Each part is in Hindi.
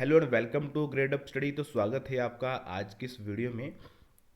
Hello and welcome to grade up study. तो स्वागत है आपका आज की इस वीडियो में।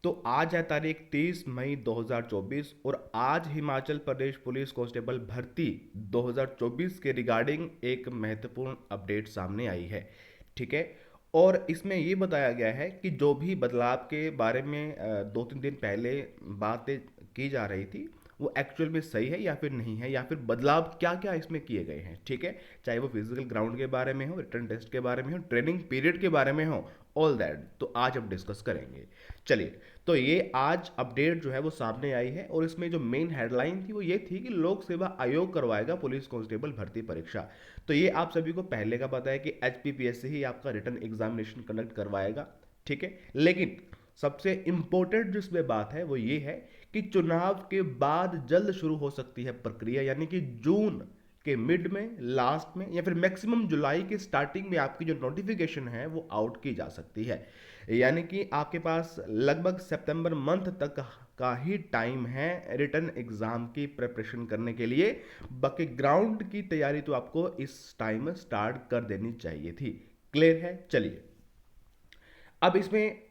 तो आज है तारीख 30 मई 2024 और आज हिमाचल प्रदेश पुलिस कांस्टेबल भर्ती 2024 के रिगार्डिंग एक महत्वपूर्ण अपडेट सामने आई है। ठीक है। और इसमें ये बताया गया है कि जो भी बदलाव के बारे में 2-3 दिन पहले बातें की जा रही थी वो एक्चुअल में सही है या फिर नहीं है, या फिर बदलाव क्या क्या इसमें किए गए हैं। ठीक है। चाहे वो फिजिकल ग्राउंड के बारे में हो, रिटर्न टेस्ट के बारे में हो, ट्रेनिंग पीरियड के बारे में हो, ऑल दैट तो आज हम डिस्कस करेंगे। चलिए, तो ये आज अपडेट जो है वो सामने आई है और इसमें जो मेन हेडलाइन थी वो ये थी कि लोक सेवा आयोग करवाएगा पुलिस कांस्टेबल भर्ती परीक्षा। तो ये आप सभी को पहले का पता है कि एचपीपीएस से ही आपका रिटर्न एग्जामिनेशन कंडक्ट करवाएगा। ठीक है। लेकिन सबसे इंपॉर्टेंट जो इसमें बात है वो ये है कि चुनाव के बाद जल्द शुरू हो सकती है प्रक्रिया, यानी कि जून के मिड में, लास्ट में, या फिर मैक्सिमम जुलाई के स्टार्टिंग में आपकी जो नोटिफिकेशन है वो आउट की जा सकती है। यानी कि आपके पास लगभग सितंबर मंथ तक का ही टाइम है रिटर्न एग्जाम की प्रिपरेशन करने के लिए। बाकी ग्राउंड की तैयारी तो आपको इस टाइम स्टार्ट कर देनी चाहिए थी। क्लियर है। चलिए, अब इसमें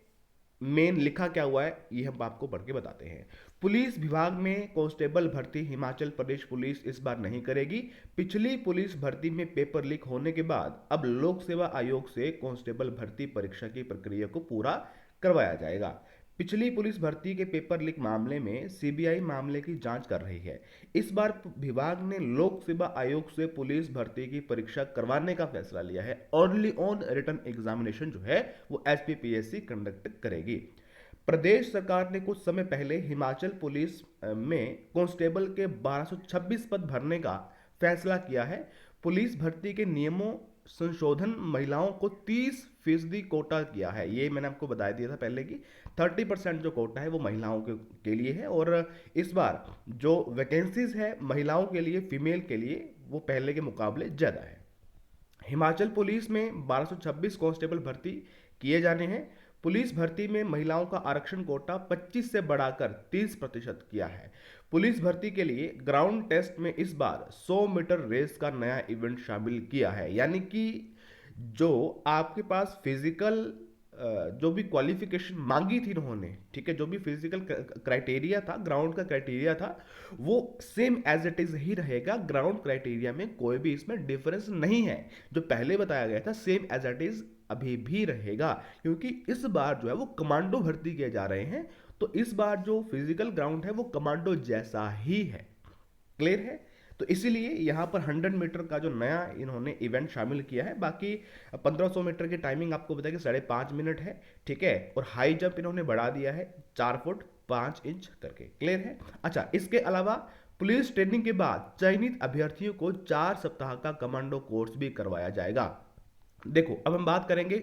मेन लिखा क्या हुआ है ये हम आपको पढ़ के बताते हैं। पुलिस विभाग में कांस्टेबल भर्ती हिमाचल प्रदेश पुलिस इस बार नहीं करेगी। पिछली पुलिस भर्ती में पेपर लीक होने के बाद अब लोक सेवा आयोग से कांस्टेबल भर्ती परीक्षा की प्रक्रिया को पूरा करवाया जाएगा। पिछली पुलिस भर्ती के पेपर लीक मामले में सीबीआई मामले की जांच कर रही है। इस बार विभाग ने लोक सेवा आयोग से पुलिस भर्ती की परीक्षा करवाने का फैसला लिया है। ओनली ऑन रिटर्न एग्जामिनेशन जो है वो एचपीपीएससी कंडक्ट करेगी। प्रदेश सरकार ने कुछ समय पहले हिमाचल पुलिस में कांस्टेबल के 1226 पद भरने का फैसला किया है। पुलिस भर्ती के नियमों संशोधन महिलाओं को 30% कोटा किया है। ये मैंने आपको बता दिया था पहले कि 30% जो कोटा है वो महिलाओं के लिए है। और इस बार जो वैकेंसीज है महिलाओं के लिए, फीमेल के लिए, वो पहले के मुकाबले ज़्यादा है। हिमाचल पुलिस में 1226 कांस्टेबल भर्ती किए जाने हैं। पुलिस भर्ती में महिलाओं का आरक्षण कोटा 25 से बढ़ाकर 30% किया है। पुलिस भर्ती के लिए ग्राउंड टेस्ट में इस बार 100 मीटर रेस का नया इवेंट शामिल किया है। यानी कि जो आपके पास फिजिकल जो भी क्वालिफिकेशन मांगी थी उन्होंने, ठीक है, जो भी फिजिकल क्राइटेरिया था, ग्राउंड का क्राइटेरिया था, वो सेम एज इट इज ही रहेगा। ग्राउंड क्राइटेरिया में कोई भी इसमें डिफरेंस नहीं है। जो पहले बताया गया था सेम एज इट इज अभी भी रहेगा, क्योंकि इस बार जो है वो कमांडो भर्ती किए जा रहे हैं। तो इस बार जो फिजिकल ग्राउंड है वो कमांडो जैसा ही है। क्लियर है। तो इसीलिए यहाँ पर 100 मीटर का जो नया इन्होंने इवेंट शामिल किया है। बाकी 1500 मीटर की टाइमिंग आपको बताया कि 5.5 मिनट है। ठीक है। और हाई जंप इन्होंने बढ़ा दिया है 4 फुट 5 इंच करके। क्लियर है। अच्छा, इसके अलावा पुलिस ट्रेनिंग के बाद चयनित अभ्यर्थियों को 4 सप्ताह का कमांडो कोर्स भी करवाया जाएगा। देखो, अब हम बात करेंगे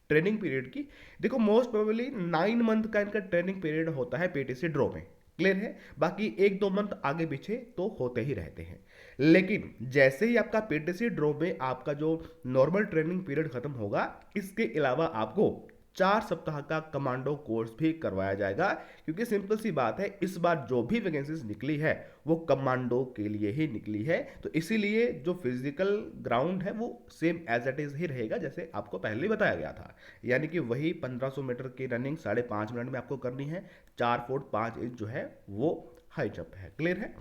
ट्रेनिंग पीरियड की। देखो, मोस्ट प्रोबेबली 9 मंथ का इनका ट्रेनिंग पीरियड होता है पीटीसी ड्रॉ में। क्लियर है। बाकी 1-2 मंथ आगे पीछे तो होते ही रहते हैं। लेकिन जैसे ही आपका पीटीसी ड्रॉ में आपका जो नॉर्मल ट्रेनिंग पीरियड खत्म होगा, इसके अलावा आपको 4 सप्ताह का कमांडो कोर्स भी करवाया जाएगा। क्योंकि सिंपल सी बात है, इस बार जो भी वैकेंसीज निकली है वो कमांडो के लिए ही निकली है। तो इसीलिए जो फिजिकल ग्राउंड है वो सेम एज इट इज ही रहेगा जैसे आपको पहले बताया गया था। यानी कि वही 1500 मीटर की रनिंग 5.5 मिनट में आपको करनी है। 4 फुट 5 इंच जो है वो हाई जंप है। क्लियर है।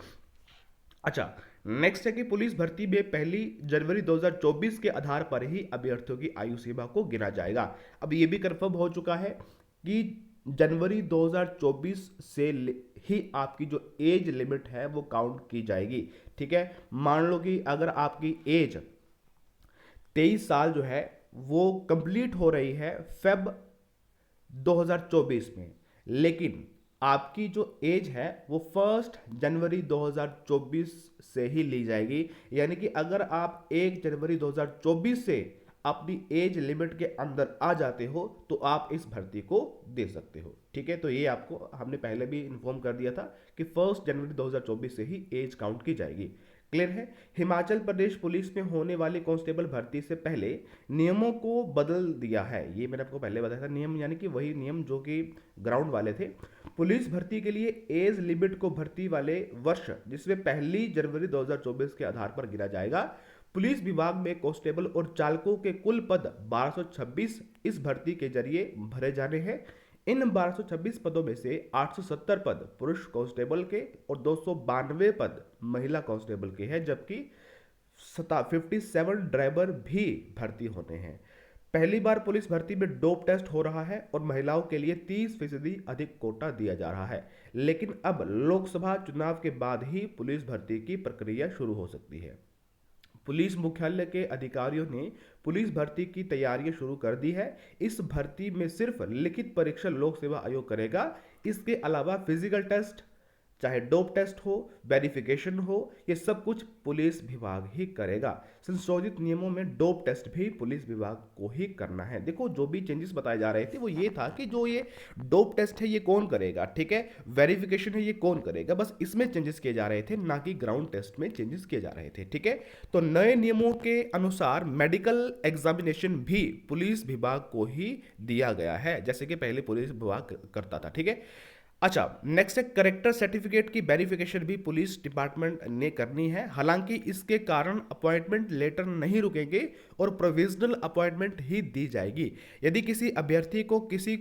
अच्छा, नेक्स्ट है कि पुलिस भर्ती में 1 जनवरी 2024 के आधार पर ही अभ्यर्थियों की आयु सीमा को गिना जाएगा। अब ये भी कंफर्म हो चुका है कि जनवरी 2024 से ही आपकी जो एज लिमिट है वो काउंट की जाएगी। ठीक है। मान लो कि अगर आपकी एज 23 साल जो है वो कंप्लीट हो रही है फेब 2024 में, लेकिन आपकी जो एज है वो 1 जनवरी 2024 से ही ली जाएगी। यानी कि अगर आप 1 जनवरी 2024 से अपनी एज लिमिट के अंदर आ जाते हो तो आप इस भर्ती को दे सकते हो। ठीक है। तो ये आपको हमने पहले भी इन्फॉर्म कर दिया था कि 1 जनवरी 2024 से ही एज काउंट की जाएगी। क्लियर है। हिमाचल प्रदेश पुलिस में होने वाली कांस्टेबल भर्ती से पहले नियमों को बदल दिया है। ये मैंने आपको पहले बताया था नियम, यानी कि वही नियम जो कि ग्राउंड वाले थे। पुलिस भर्ती के लिए एज लिमिट को भर्ती वाले वर्ष जिसमें 1 जनवरी 2024 के आधार पर गिरा जाएगा। पुलिस विभाग में कांस्टेबल और चालकों के कुल पद 1226 इस भर्ती के जरिए भरे जाने हैं। इन 1226 पदों में से 870 पद पुरुष कांस्टेबल के और 292 पद महिला कांस्टेबल के हैं, जबकि 57 ड्राइवर भी भर्ती होने हैं। पहली बार पुलिस भर्ती में डोप टेस्ट हो रहा है और महिलाओं के लिए 30% अधिक कोटा दिया जा रहा है। लेकिन अब लोकसभा चुनाव के बाद ही पुलिस भर्ती की प्रक्रिया शुरू हो सकती है। पुलिस मुख्यालय के अधिकारियों ने पुलिस भर्ती की तैयारियां शुरू कर दी है। इस भर्ती में सिर्फ लिखित परीक्षा लोक सेवा आयोग करेगा। इसके अलावा फिजिकल टेस्ट, चाहे डोप टेस्ट हो, वेरिफिकेशन हो, ये सब कुछ पुलिस विभाग ही करेगा। संशोधित नियमों में डोप टेस्ट भी पुलिस विभाग को ही करना है। देखो, जो भी चेंजेस बताए जा रहे थे वो ये था कि जो ये डोप टेस्ट है ये कौन करेगा, ठीक है, वेरिफिकेशन है ये कौन करेगा, बस इसमें चेंजेस किए जा रहे थे, ना कि ग्राउंड टेस्ट में चेंजेस किए जा रहे थे, ठीक है। तो नए नियमों के अनुसार मेडिकल एग्जामिनेशन भी पुलिस विभाग को ही दिया गया है, जैसे कि पहले पुलिस विभाग करता था, ठीक है। अच्छा, नेक्स्ट है करेक्टर सर्टिफिकेट की वेरिफिकेशन भी पुलिस डिपार्टमेंट ने करनी है। हालांकि इसके कारण अपॉइंटमेंट लेटर नहीं रुकेंगे और प्रोविजनल अपॉइंटमेंट ही दी जाएगी। यदि किसी अभ्यर्थी को किसी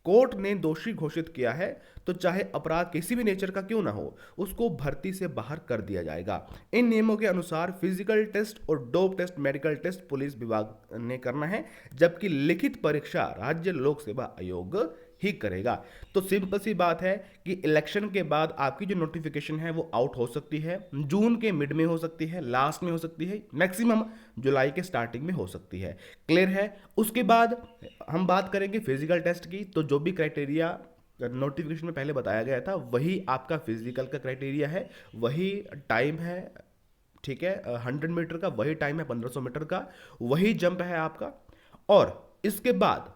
कोर्ट ने दोषी घोषित किया है तो चाहे अपराध किसी भी नेचर का क्यों ना हो, उसको भर्ती से बाहर कर दिया जाएगा। इन नियमों के अनुसार फिजिकल टेस्ट और dope test, medical test police विभाग ने करना है, जबकि लिखित परीक्षा राज्य लोक सेवा आयोग ही करेगा। तो सिंपल सी बात है कि इलेक्शन के बाद आपकी जो नोटिफिकेशन है वो आउट हो सकती है, जून के मिड में हो सकती है, लास्ट में हो सकती है, मैक्सिमम जुलाई के स्टार्टिंग में हो सकती है। क्लियर है। उसके बाद हम बात करेंगे फिजिकल टेस्ट की। तो जो भी क्राइटेरिया नोटिफिकेशन में पहले बताया गया था वही आपका फिजिकल का क्राइटेरिया है, वही टाइम है, ठीक है, 100 मीटर का वही टाइम है, 1500 मीटर का वही जंप है आपका। और इसके बाद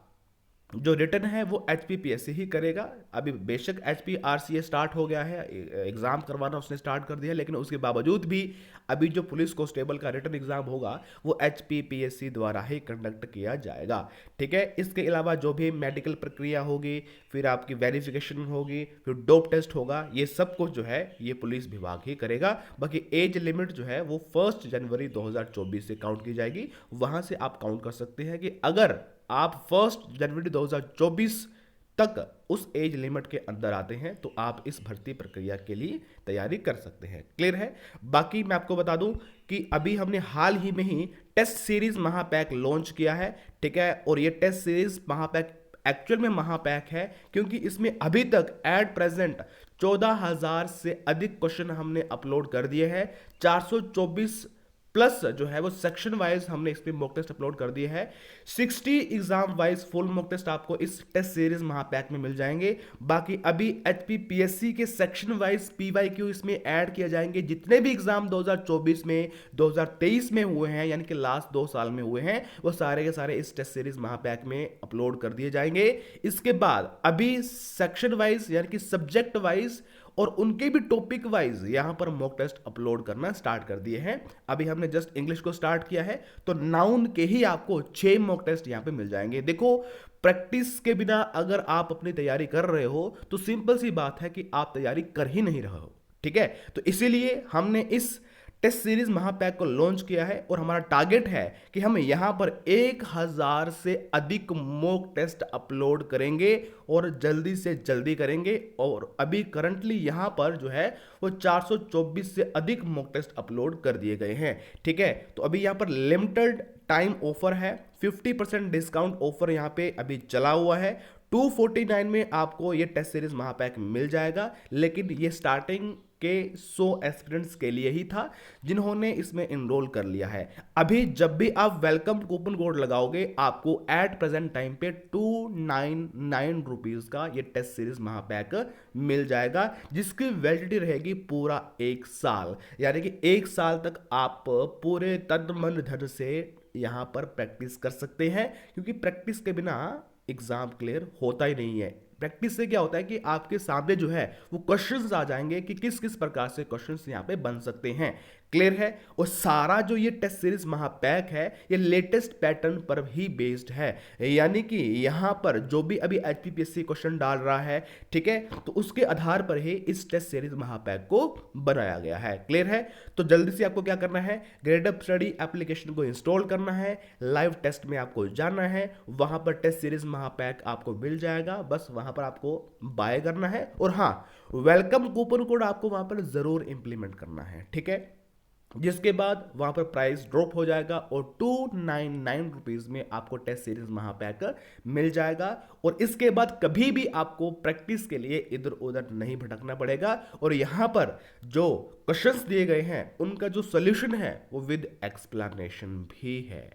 जो रिटर्न है वो HPPSC ही करेगा। अभी बेशक HPRCA स्टार्ट हो गया है, एग्जाम करवाना उसने स्टार्ट कर दिया, लेकिन उसके बावजूद भी अभी जो पुलिस कांस्टेबल का रिटर्न एग्जाम होगा वो HPPSC द्वारा ही कंडक्ट किया जाएगा, ठीक है। इसके अलावा जो भी मेडिकल प्रक्रिया होगी, फिर आपकी वेरिफिकेशन होगी, फिर डोप टेस्ट होगा, ये सब कुछ जो है ये पुलिस विभाग ही करेगा। बाकी एज लिमिट जो है वो 1 जनवरी 2024 से काउंट की जाएगी। वहां से आप काउंट कर सकते हैं कि अगर आप 1 जनवरी 2024 तक उस एज लिमिट के अंदर आते हैं तो आप इस भर्ती प्रक्रिया के लिए तैयारी कर सकते हैं। क्लियर है। बाकी मैं आपको बता दूं कि अभी हमने हाल ही में ही टेस्ट सीरीज महापैक लॉन्च किया है, ठीक है। और ये टेस्ट सीरीज महापैक एक्चुअल में महापैक है क्योंकि इसमें अभी तक एट प्रेजेंट 14,000 से अधिक क्वेश्चन हमने अपलोड कर दिए हैं। 424 प्लस जो है वो सेक्शन वाइज हमने इस पे मॉक टेस्ट अपलोड कर दिए हैं। 60 exam wise full mock test आपको इस टेस्ट सीरीज महापैक में मिल जाएंगे। बाकी अभी HPPSC के सेक्शन वाइज PYQ इसमें ऐड किए जाएंगे। जितने भी एग्जाम 2024 में 2023 में हुए हैं, यानी कि लास्ट 2 साल में हुए हैं, वो सारे के सारे इस टेस्ट सीरीज महापैक में अपलोड कर दिए जाएंगे। इसके बाद अभी सेक्शन वाइज यानी कि सब्जेक्ट वाइज और उनके भी टॉपिक वाइज यहां पर मॉक टेस्ट अपलोड करना स्टार्ट कर दिए हैं। अभी हमने जस्ट इंग्लिश को स्टार्ट किया है, तो नाउन के ही आपको 6 मॉक टेस्ट यहां पे मिल जाएंगे। देखो, प्रैक्टिस के बिना अगर आप अपनी तैयारी कर रहे हो तो सिंपल सी बात है कि आप तैयारी कर ही नहीं रहे हो, ठीक है। तो इसीलिए हमने इस टेस्ट सीरीज महापैक को लॉन्च किया है और हमारा टारगेट है कि हम यहां पर 1000 से अधिक मॉक टेस्ट अपलोड करेंगे और जल्दी से जल्दी करेंगे। और अभी करंटली यहां पर जो है वो 424 से अधिक मॉक टेस्ट अपलोड कर दिए गए हैं, ठीक है। तो अभी यहां पर लिमिटेड टाइम ऑफर है, 50% डिस्काउंट ऑफर यहां पे अभी चला हुआ है। 249 में आपको ये टेस्ट सीरीज महापैक मिल जाएगा, लेकिन ये स्टार्टिंग के 100 एस्पिरेंट्स के लिए ही था जिन्होंने इसमें इनरोल कर लिया है। अभी जब भी आप वेलकम कूपन कोड लगाओगे आपको एट प्रेजेंट टाइम पे 299 रुपीज का ये टेस्ट सीरीज महापैक मिल जाएगा, जिसकी वैलिडिटी रहेगी पूरा 1 साल। यानी कि 1 साल तक आप पूरे तन मन धन से यहां पर प्रैक्टिस कर सकते हैं, क्योंकि प्रैक्टिस के बिना एग्जाम क्लियर होता ही नहीं है। प्रैक्टिस से क्या होता है कि आपके सामने जो है वो क्वेश्चंस आ जाएंगे कि किस किस प्रकार से क्वेश्चंस यहाँ पे बन सकते हैं। क्लियर है। और सारा जो ये टेस्ट सीरीज महापैक है ये लेटेस्ट पैटर्न पर ही बेस्ड है, यानी कि यहां पर जो भी अभी एचपीपीएससी क्वेश्चन डाल रहा है, ठीक है, तो उसके आधार पर ही इस टेस्ट सीरीज महापैक को बनाया गया है। क्लियर है। तो जल्दी से आपको क्या करना है, ग्रेडअप स्टडी एप्लीकेशन को इंस्टॉल करना है, लाइव टेस्ट में आपको जाना है, वहां पर टेस्ट सीरीज महापैक आपको मिल जाएगा, बस वहां पर आपको बाय करना है। और हाँ, वेलकम कूपन कोड आपको वहां पर जरूर इंप्लीमेंट करना है, ठीक है, जिसके बाद वहां पर प्राइस ड्रॉप हो जाएगा और 299 रुपीज में आपको टेस्ट सीरीज महापैक मिल जाएगा। और इसके बाद कभी भी आपको प्रैक्टिस के लिए इधर उधर नहीं भटकना पड़ेगा। और यहां पर जो क्वेश्चंस दिए गए हैं उनका जो सॉल्यूशन है वो विद एक्सप्लेनेशन भी है।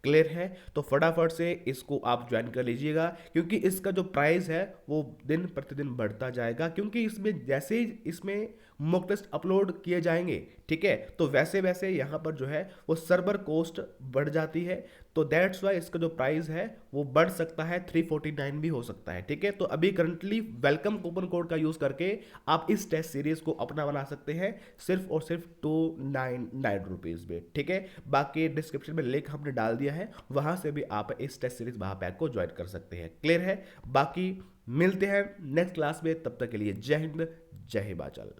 क्लियर है। तो फटाफट से इसको आप ज्वाइन कर लीजिएगा, क्योंकि इसका जो प्राइस है वो दिन प्रतिदिन बढ़ता जाएगा, क्योंकि इसमें जैसे ही इसमें मॉक टेस्ट अपलोड किए जाएंगे, ठीक है, तो वैसे वैसे यहाँ पर जो है वो सर्वर कॉस्ट बढ़ जाती है। तो दैट्स वाई इसका जो प्राइस है वो बढ़ सकता है, 349 भी हो सकता है, ठीक है। तो अभी करंटली वेलकम कूपन कोड का यूज करके आप इस टेस्ट सीरीज को अपना बना सकते हैं सिर्फ और सिर्फ 299 रुपीज में, ठीक है। बाकी डिस्क्रिप्शन में लिंक हमने डाल दिया है, वहां से भी आप इस टेस्ट सीरीज महापैक को ज्वाइन कर सकते हैं। क्लियर है। बाकी मिलते हैं नेक्स्ट क्लास में, तब तक के लिए जय हिंद, जय हिमाचल।